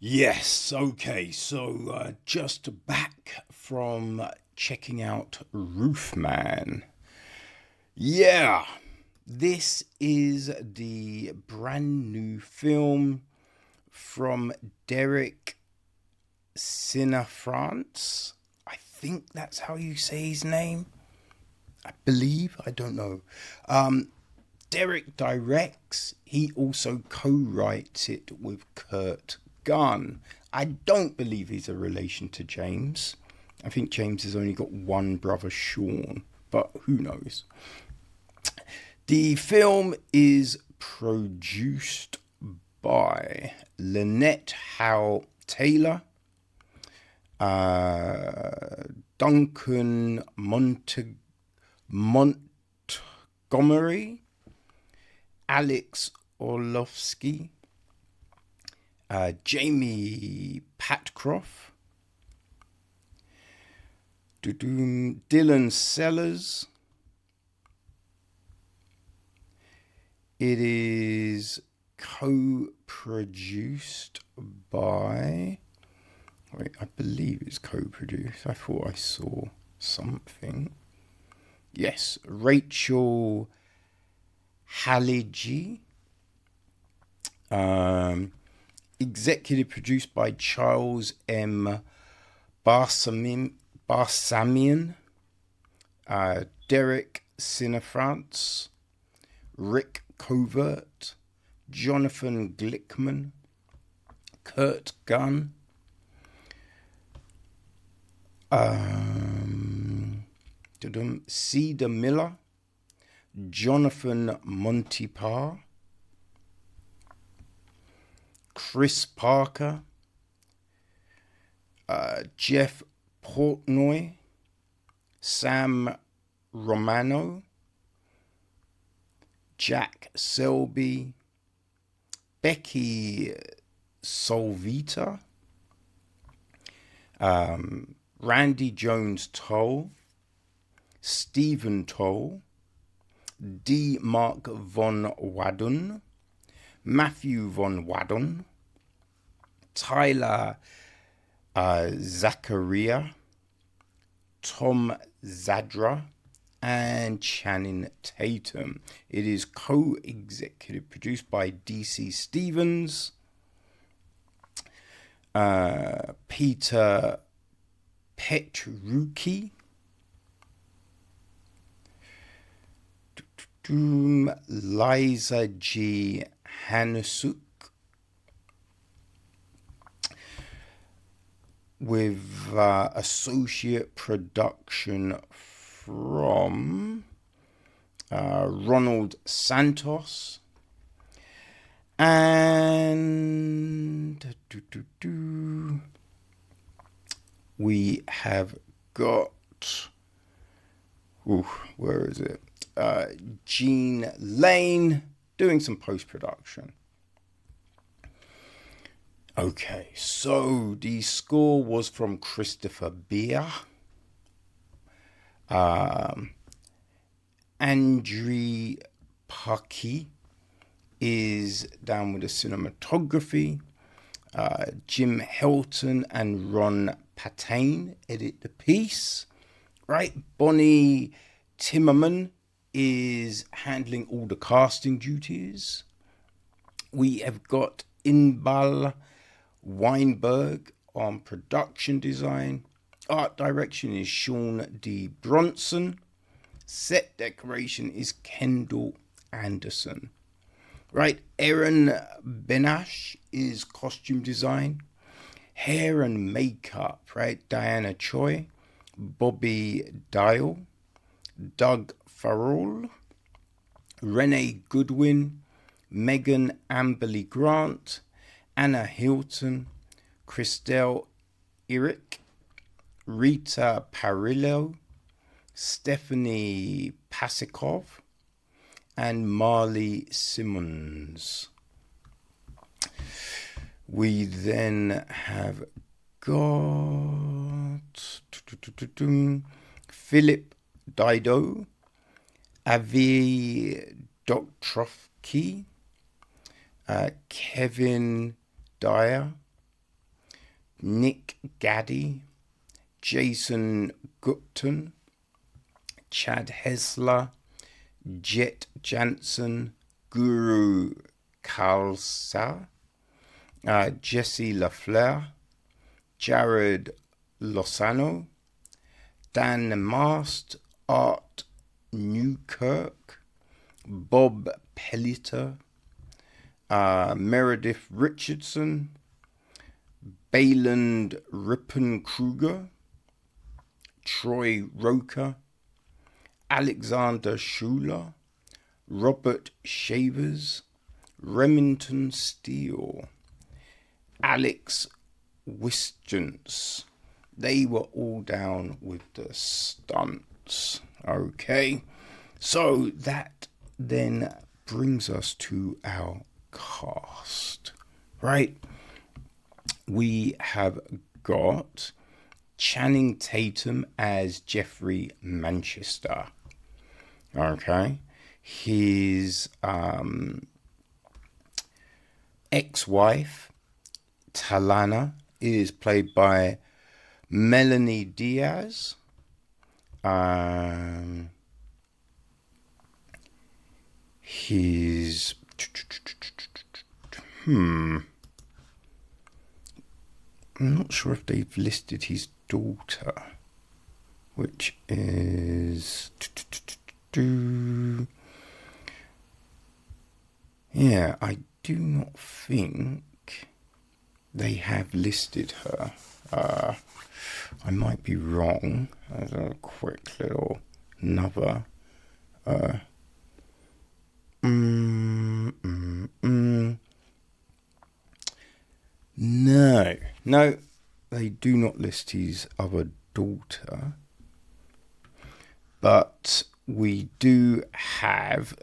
Yes, okay, so just back from checking out Roofman. Yeah, this is the brand new film from Derek Cianfrance. I think that's how you say his name. I believe, I don't know. Derek directs, he also co writes it with Kirt Gunn. I don't believe he's a relation to James. I think James has only got one brother, Sean, but who knows? The film is produced by Lynette Howe Taylor, Duncan Montgomery, Alex Orlovsky, Jamie Patcroft, Dylan Sellers. It is co-produced by... Wait, I believe it's co-produced. I thought I saw something. Yes, Rachel Hallegi. Executive produced by Charles M. Barsamian, Derek Cianfrance, Rick Covert, Jonathan Glickman, Kirt Gunn, Cedar Miller, Jonathan Montipar, Chris Parker, Jeff Portnoy, Sam Romano, Jack Selby, Becky Solvita, Randy Jones Toll, Stephen Toll, D. Mark von Wadden, Matthew von Wadden, Tyler Zachariah, Tom Zadra, and Channing Tatum. It is co-executive produced by DC Stevens, Peter Petrucci, Liza G. Hanusuk, with associate production from Ronald Santos and we have got where is it? Gene Lane doing some post-production. Okay, so the score was from Christopher Beer. Andrew Parkey is down with the cinematography. Jim Helton and Ron Patane edit the piece. Right, Bonnie Timmerman is handling all the casting duties. We have got Inbal Weinberg on production design. Art direction is Sean D. Bronson. Set decoration is Kendall Anderson. Right, Erin Benash is costume design. Hair and makeup, right, Diana Choi, Bobby Dial, Doug Farrell, Renee Goodwin, Megan Amberly Grant, Anna Hilton, Christelle Eric, Rita Parillo, Stephanie Pasikov, and Marley Simmons. We then have got Philip Dido, Avi Doktrovsky, Kevin Dyer, Nick Gaddy, Jason Gupton, Chad Hessler, Jet Jansen, Guru Khalsa, Jesse Lafleur, Jared Lozano, Dan Mast, Art Newkirk, Bob Pelliter, Meredith Richardson, Bayland Rippenkruger, Troy Roker, Alexander Schuler, Robert Shavers, Remington Steele, Alex Wisjans. They were all down with the stunts. Okay, so that then brings us to our cast, right? We have got Channing Tatum as Jeffrey Manchester. Okay, his ex-wife Talana is played by Melanie Diaz. His I'm not sure if they've listed his daughter, which is yeah, I do not think they have listed her. I might be wrong. As a quick little another. No, they do not list his other daughter. But we do have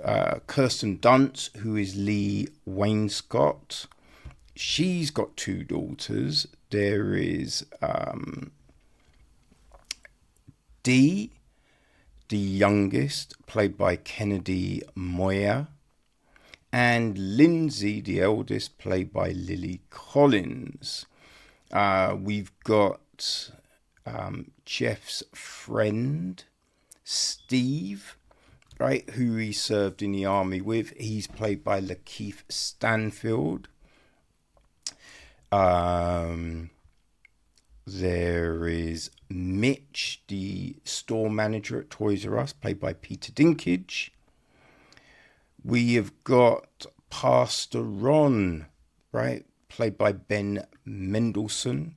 Kirsten Dunst, who is Leigh Wainscott. She's got two daughters. There is Dee, the youngest, played by Kennedy Moyer, and Lindsay, the eldest, played by Lily Collins. We've got Jeff's friend, Steve, right, who he served in the army with. He's played by Lakeith Stanfield. There is Mitch, the store manager at Toys R Us, played by Peter Dinklage. We have got Pastor Ron, right, played by Ben Mendelsohn.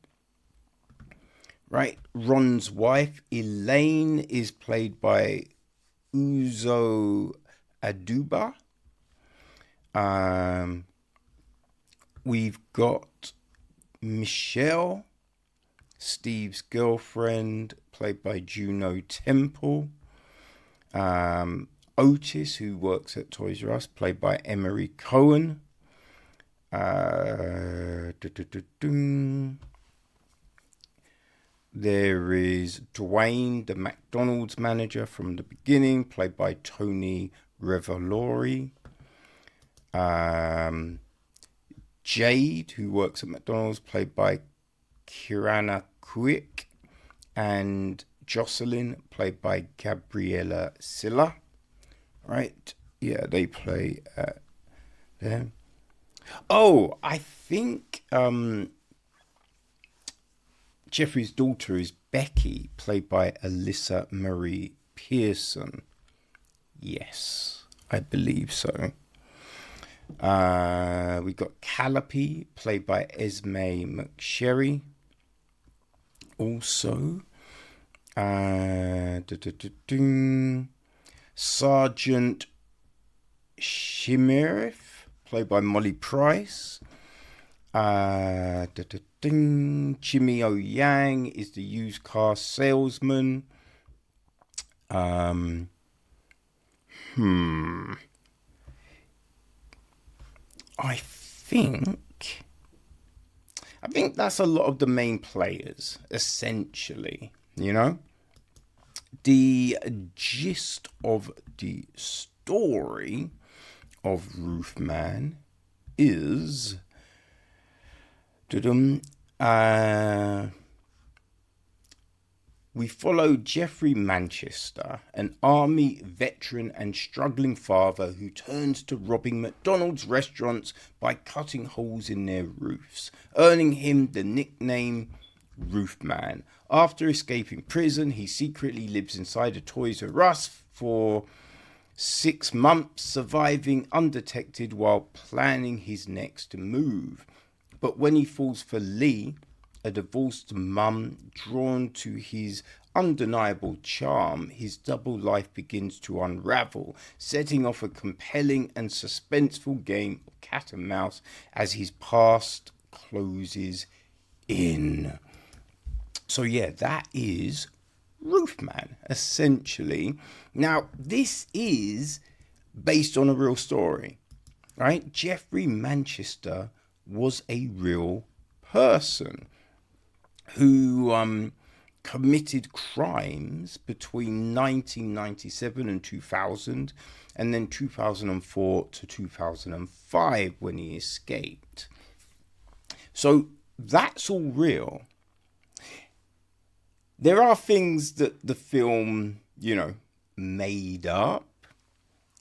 Right, Ron's wife, Elaine, is played by Uzo Aduba. We've got Michelle, Steve's girlfriend, played by Juno Temple. Otis, who works at Toys R Us, played by Emery Cohen. There is Dwayne, the McDonald's manager from the beginning, played by Tony Revolori. Jade, who works at McDonald's, played by Kirana Quick. And Jocelyn, played by Gabriella Silla. Right? Yeah, they play there. Oh, I think Jeffrey's daughter is Becky, played by Alyssa Marie Pearson. Yes, I believe so. We got Calliope, played by Esme McSherry. Also, Sergeant Shimerif, played by Molly Price. Jimmy O Yang is the used car salesman. I think that's a lot of the main players, essentially, you know. The gist of the story of Roofman is Uh, we follow Jeffrey Manchester, an army veteran and struggling father who turns to robbing McDonald's restaurants by cutting holes in their roofs, earning him the nickname Roofman. After escaping prison, he secretly lives inside a Toys R Us for 6 months, surviving undetected while planning his next move. But when he falls for Leigh, a divorced mum drawn to his undeniable charm, his double life begins to unravel, setting off a compelling and suspenseful game of cat and mouse as his past closes in. So yeah, that is Roofman, essentially. Now, this is based on a real story, right? Jeffrey Manchester was a real person who committed crimes between 1997 and 2000, and then 2004 to 2005 when he escaped. So that's all real. There are things that the film, made up.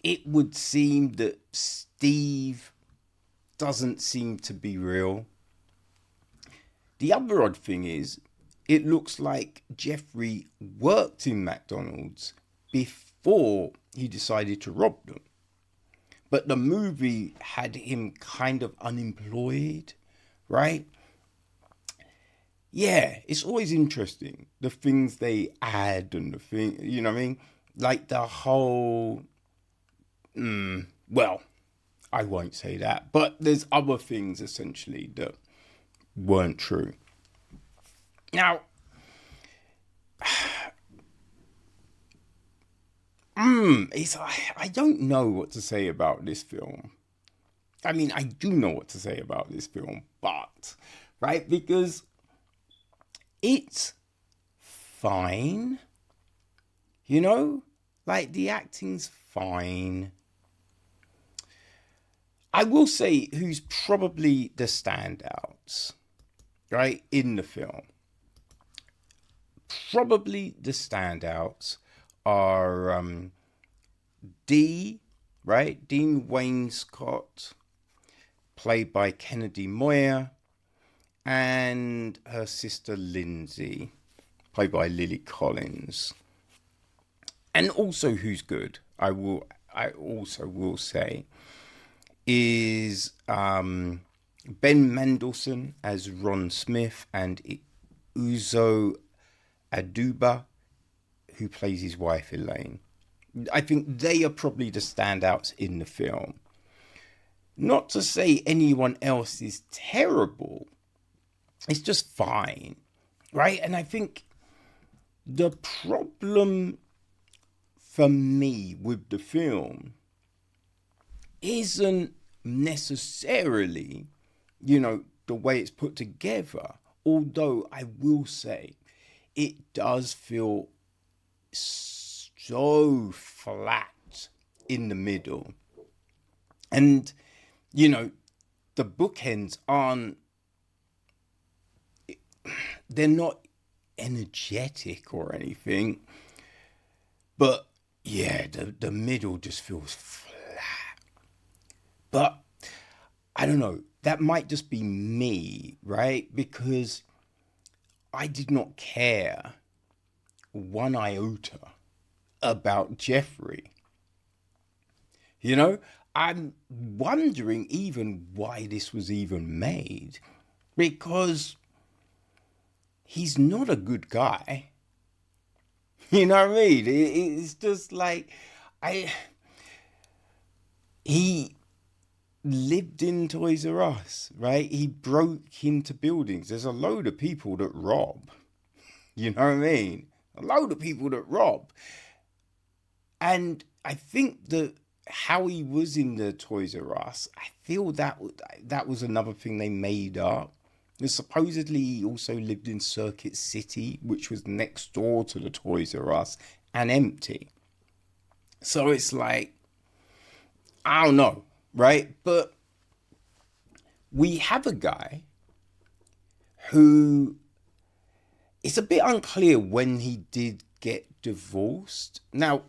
It would seem that Steve doesn't seem to be real. The other odd thing is, it looks like Jeffrey worked in McDonald's before he decided to rob them. But the movie had him kind of unemployed, right? Yeah, it's always interesting, the things they add and the thing, you know what I mean? Like the whole, well, I won't say that, but there's other things essentially that weren't true. Now, I don't know what to say about this film. I mean, I do know what to say about this film, but, right, because it's fine, like the acting's fine. I will say who's probably the standouts, right, in the film. Probably the standouts are Dean Wainscott, played by Kennedy Moyer, and her sister Lindsay, played by Lily Collins. And also who's good, I also will say, is Ben Mendelsohn as Ron Smith and Uzo Aduba, who plays his wife Elaine. I think they are probably the standouts in the film. Not to say anyone else is terrible, it's just fine, right? And I think the problem for me with the film isn't necessarily, the way it's put together. Although I will say it does feel so flat in the middle. And, the bookends they're not energetic or anything. But, yeah, the middle just feels flat. But, I don't know, that might just be me, right? Because I did not care one iota about Jeffrey. I'm wondering even why this was even made. Because he's not a good guy. You know what I mean? It's just like, he lived in Toys R Us, right? He broke into buildings. There's a load of people that rob. You know what I mean? A load of people that rob. And I think that how he was in the Toys R Us, I feel that was another thing they made up. Supposedly he also lived in Circuit City, which was next door to the Toys R Us and empty. So it's like, I don't know, right? But we have a guy who, it's a bit unclear when he did get divorced. Now,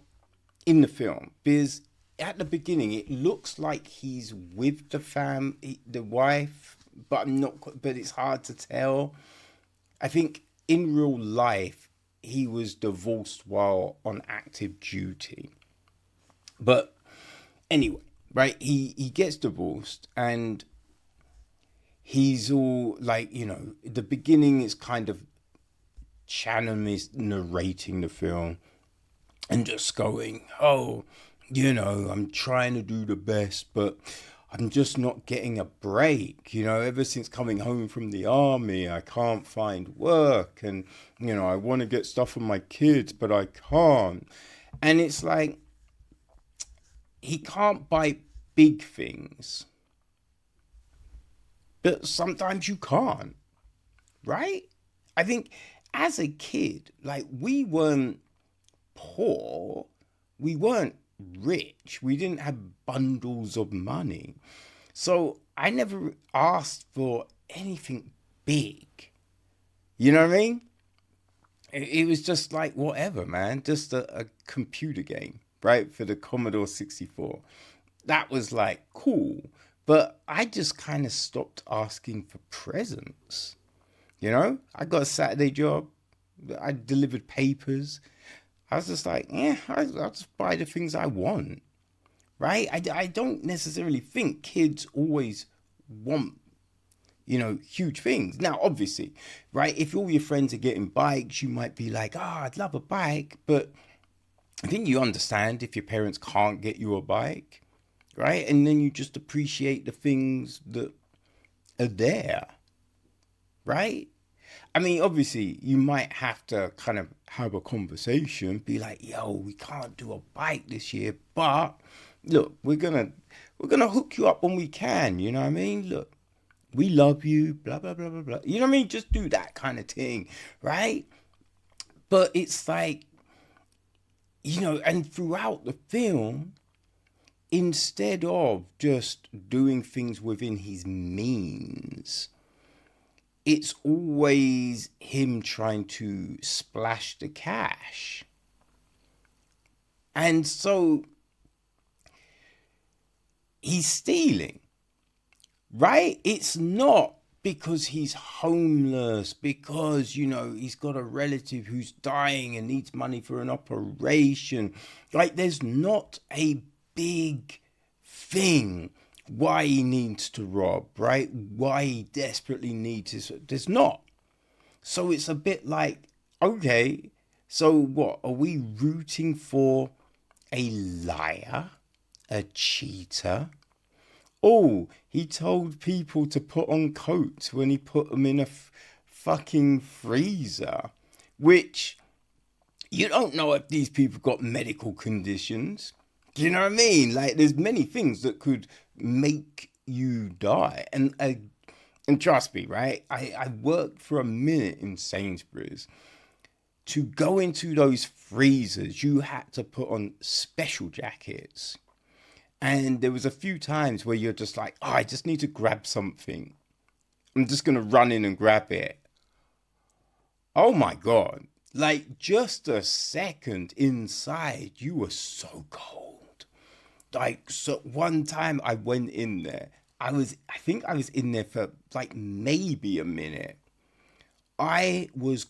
in the film, because at the beginning it looks like he's with the wife, but I'm not. But it's hard to tell. I think in real life he was divorced while on active duty. But anyway, right? He gets divorced, and he's all like, the beginning is kind of Channing is narrating the film and just going, oh, I'm trying to do the best, but I'm just not getting a break. Ever since coming home from the army, I can't find work, and, I want to get stuff for my kids, but I can't. And it's like, he can't buy big things, but sometimes you can't, right? I think as a kid, like, we weren't poor, we weren't rich, we didn't have bundles of money. So I never asked for anything big. You know what I mean? It was just like, whatever, man, just a computer game, right? For the Commodore 64. That was like cool. But I just kind of stopped asking for presents. I got a Saturday job. I delivered papers. I was just like, I'll just buy the things I want, right? I don't necessarily think kids always want, huge things. Now, obviously, right, if all your friends are getting bikes, you might be like, I'd love a bike. But I think you understand if your parents can't get you a bike, right? And then you just appreciate the things that are there, right? I mean, obviously, you might have to kind of have a conversation, be like, yo, we can't do a bike this year, but look, we're gonna hook you up when we can, you know what I mean? Look, we love you, blah, blah, blah, blah, blah. You know what I mean? Just do that kind of thing, right? But it's like, and throughout the film, instead of just doing things within his means, it's always him trying to splash the cash. And so he's stealing, right? It's not because he's homeless, because, he's got a relative who's dying and needs money for an operation. Like, there's not a big thing why he needs to rob, right? Why he desperately needs his... There's not. So it's a bit like, okay, so what? Are we rooting for a liar? A cheater? Oh, he told people to put on coats when he put them in a fucking freezer. Which, you don't know if these people got medical conditions. Do you know what I mean? Like, there's many things that could make you die. And trust me, right? I worked for a minute in Sainsbury's. To go into those freezers, you had to put on special jackets. And there was a few times where you're just like, I just need to grab something. I'm just going to run in and grab it. Oh my God. Like, just a second inside, you were so cold. Like, so one time I went in there, I think I was in there for like maybe a minute. I was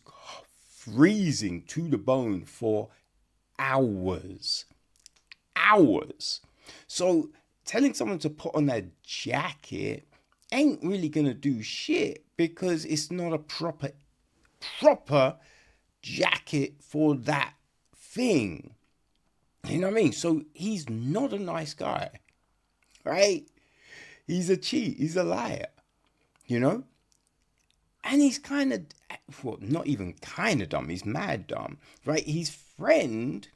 freezing to the bone for hours. So telling someone to put on a jacket ain't really gonna do shit, because it's not a proper jacket for that thing. You know what I mean? So he's not a nice guy, right? He's a cheat. He's a liar, And he's kind of, well, not even kind of dumb. He's mad dumb, right? His friend's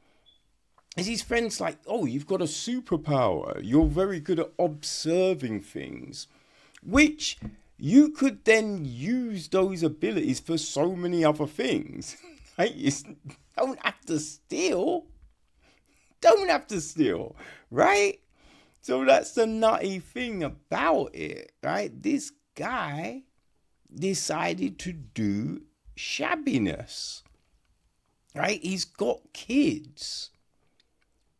like, oh, you've got a superpower. You're very good at observing things, which you could then use those abilities for so many other things. Right? You don't have to steal. Right? So that's the nutty thing about it, right? This guy, decided to do shabbiness. Right? He's got kids.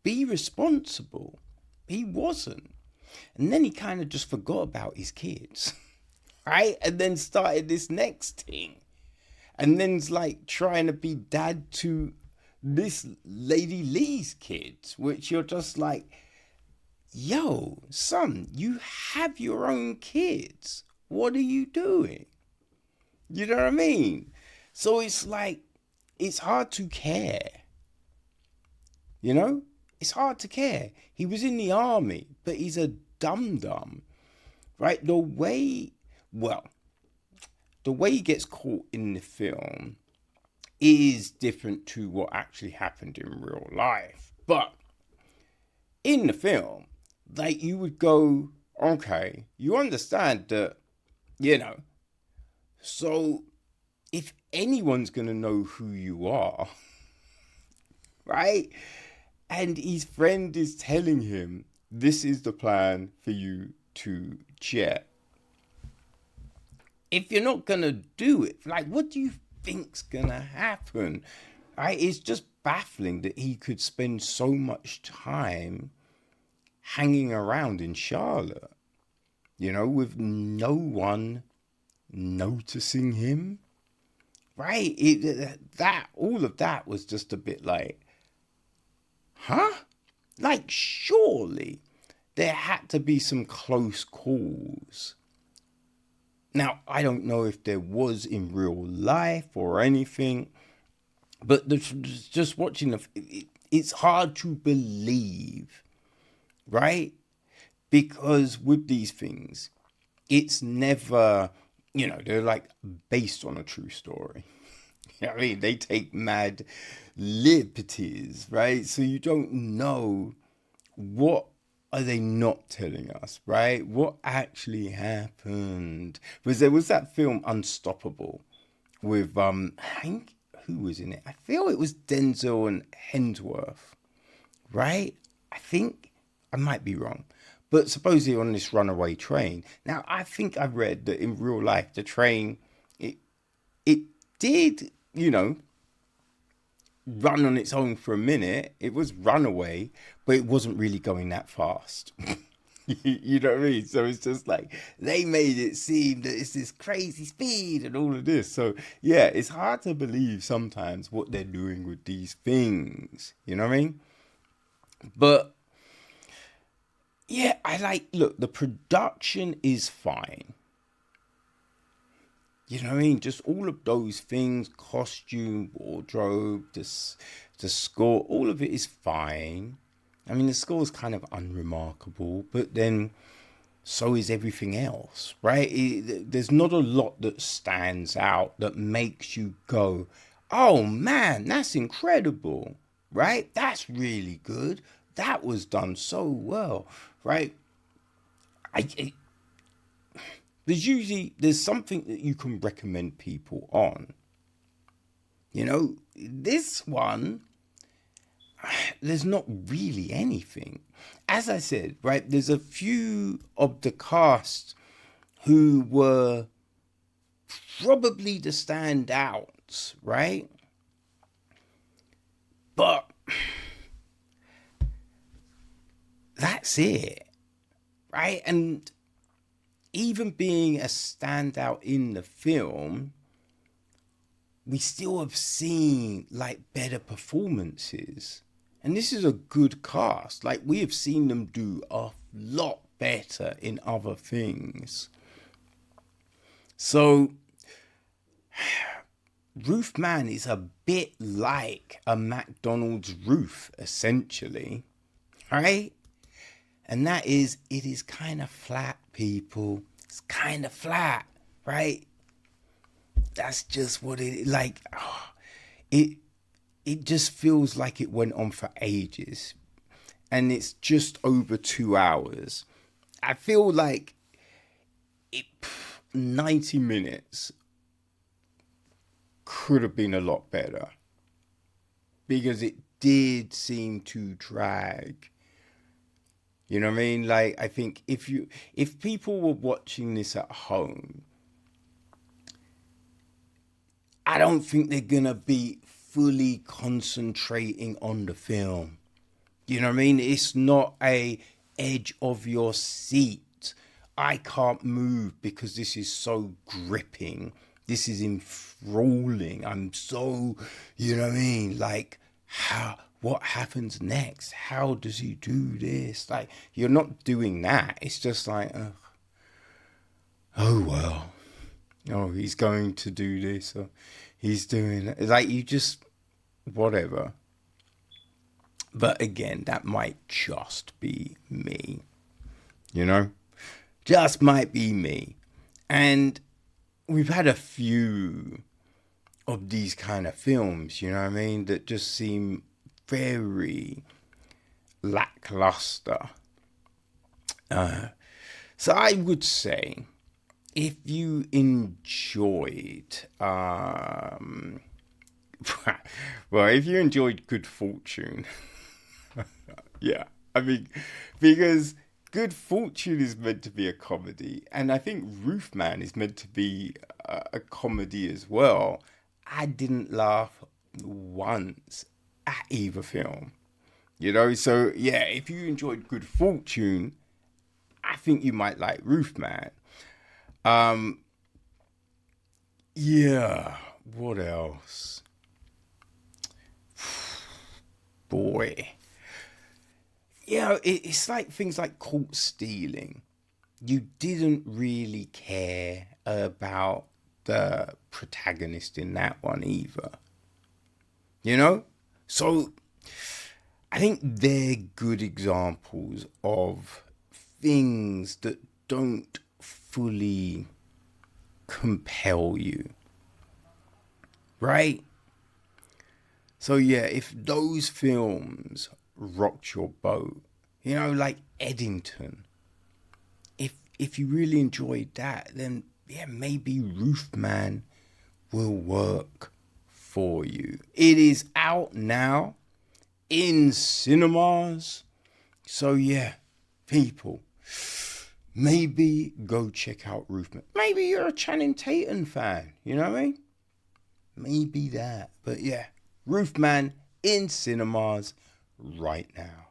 Be responsible. He wasn't. And then he kind of just forgot about his kids. Right? And then started this next thing. And then's like trying to be dad to this lady Leigh's kids, which you're just like, yo, son, you have your own kids. What are you doing? You know what I mean? So it's like, it's hard to care. You know? It's hard to care. He was in the army, but he's a dum-dum. Right? The way he gets caught in the film is different to what actually happened in real life. But in the film, like, you would go, okay, you understand that, you know, so if anyone's going to know who you are, right? And his friend is telling him, this is the plan for you to jet. If you're not going to do it, like, what do you think's going to happen? Right? It's just baffling that he could spend so much time hanging around in Charlotte, you know, with no one noticing him. Right? All of that was just a bit like, huh? Like, surely there had to be some close calls. Now, I don't know if there was in real life or anything, but just watching it's hard to believe, right? Because with these things, it's never, you know, they're like based on a true story. You know what I mean? They take mad liberties, right? So you don't know what are they not telling us, right? What actually happened? Because there was that film Unstoppable with I think, who was in it? I feel it was Denzel and Hemsworth, right? I think, I might be wrong, but supposedly on this runaway train. Now, I think I've read that in real life, the train, it did, you know, run on its own for a minute. It was runaway, but it wasn't really going that fast. You know what I mean? So it's just like, they made it seem that it's this crazy speed and all of this. So yeah, it's hard to believe sometimes what they're doing with these things. You know what I mean? But yeah, look, the production is fine. You know what I mean? Just all of those things, costume, wardrobe, the score, all of it is fine. I mean, the score is kind of unremarkable, but then so is everything else, right? There's not a lot that stands out that makes you go, oh man, that's incredible, right? That's really good. That was done so well, right? There's something that you can recommend people on. You know, this one, there's not really anything. As I said, right, there's a few of the cast who were probably the standouts, right? But that's it, right? And even being a standout in the film, we still have seen like better performances. And this is a good cast. Like, we have seen them do a lot better in other things. So Roofman is a bit like a McDonald's roof, essentially, right? And that is, it is kind of flat, people. It's kind of flat, right? That's just what it, like, it just feels like it went on for ages. And it's just over 2 hours. I feel like 90 minutes could have been a lot better. Because it did seem to drag. You know what I mean? Like, I think if people were watching this at home, I don't think they're gonna be fully concentrating on the film. You know what I mean? It's not a edge of your seat. I can't move because this is so gripping. This is enthralling. I'm so, you know what I mean? Like, what happens next? How does he do this? Like, you're not doing that. It's just like, oh well. Oh, he's going to do this, or he's doing it. Like, you just, whatever. But again, that might just be me, you know? Just might be me. And we've had a few of these kind of films, you know what I mean, that just seem very lackluster. So I would say, if you enjoyed, well, if you enjoyed Good Fortune, yeah, I mean, because Good Fortune is meant to be a comedy, and I think Roofman is meant to be a comedy as well. I didn't laugh once at either film, you know. So yeah, if you enjoyed Good Fortune, I think you might like Roofman. Yeah, what else? Boy. You know, it's like things like Caught Stealing. You didn't really care about the protagonist in that one either. You know? So, I think they're good examples of things that don't fully compel you. Right? So yeah, if those films rocked your boat, you know, like Eddington, if you really enjoyed that, then yeah, maybe Roofman will work for you. It is out now in cinemas. So yeah, people, maybe go check out Roofman. Maybe you're a Channing Tatum fan, you know what I mean? Maybe that. But yeah, Roofman in cinemas right now.